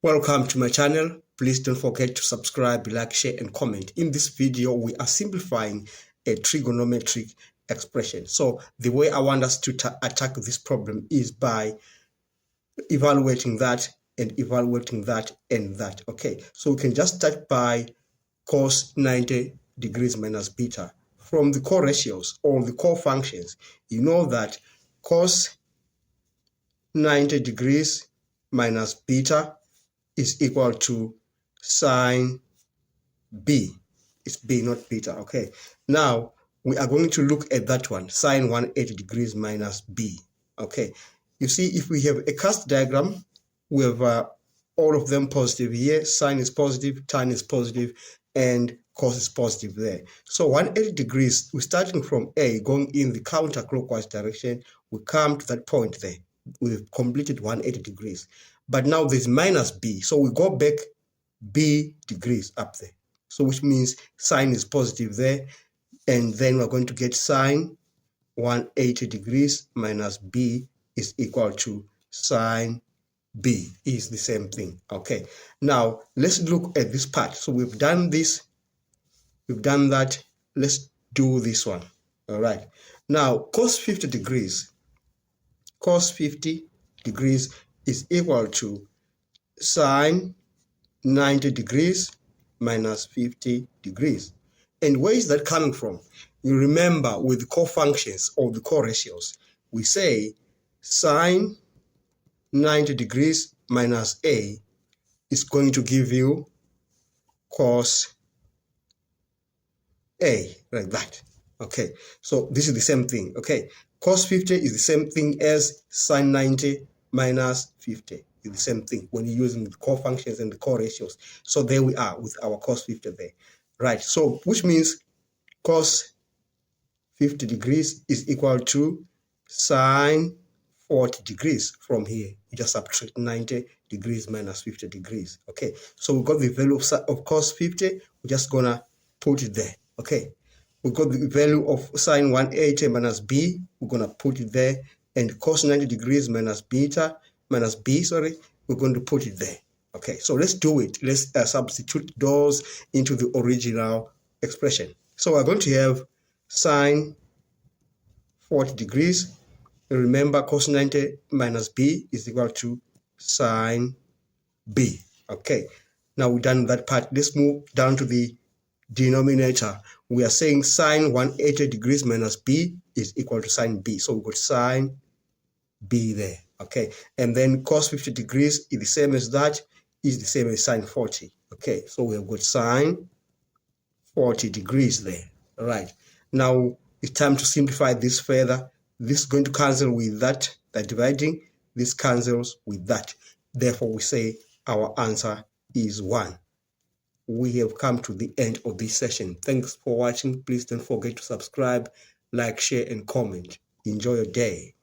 Welcome to my channel. Please don't forget to subscribe, like, share, and comment. In this video, we are simplifying a trigonometric expression. So the way I want us to attack this problem is by evaluating that and evaluating that and that. Okay, so we can just start by cos 90 degrees minus beta. From the co-ratios or the co-functions, you know that cos 90 degrees minus beta is equal to sine b. It's b, not beta. Okay, now we are going to look at that one, sine 180 degrees minus b. Okay, you see, if we have a cast diagram, we have all of them positive here. Sine is positive, tan is positive, and cos is positive there. So 180 degrees, we're starting from A, going in the counterclockwise direction. We come to that point there. We've completed 180 degrees. But now there's minus b, so we go back b degrees up there. So which means sine is positive there, and then we're going to get sine 180 degrees minus b is equal to sine b, is the same thing. Okay, now let's look at this part. So we've done this, we've done that. Let's do this one. All right, now cos 50 degrees is equal to sine 90 degrees minus 50 degrees. And where is that coming from? You remember, with the co-functions or the co-ratios, we say sine 90 degrees minus a is going to give you cos a, like that. Okay, so this is the same thing. Okay, cos 50 is the same thing as sine 90 minus 50. It's the same thing when you're using the co-functions and the co-ratios. So there we are with our cos 50 there. Right, so which means cos 50 degrees is equal to sine 40 degrees. From here, you just subtract 90 degrees minus 50 degrees. Okay, so we got the value of cos 50. We're just gonna put it there. Okay, we got the value of sine 180 minus b. We're gonna put it there, and cos 90 degrees minus beta minus b, sorry, we're going to put it there. Okay, so let's do it. Let's substitute those into the original expression. So we're going to have sine 40 degrees. Remember, cos 90 minus b is equal to sine b. Okay, now we've done that part. Let's move down to the denominator. We are saying sine 180 degrees minus b is equal to sine b. So we've got sine b there. Okay, and then cos 50 degrees is the same as that, is the same as sine 40. Okay, so we have got sine 40 degrees there. All right, now it's time to simplify this further. This is going to cancel with that, dividing. This cancels with that. Therefore, we say our answer is 1. We have come to the end of this session. Thanks for watching. Please don't forget to subscribe, like, share, and comment. Enjoy your day.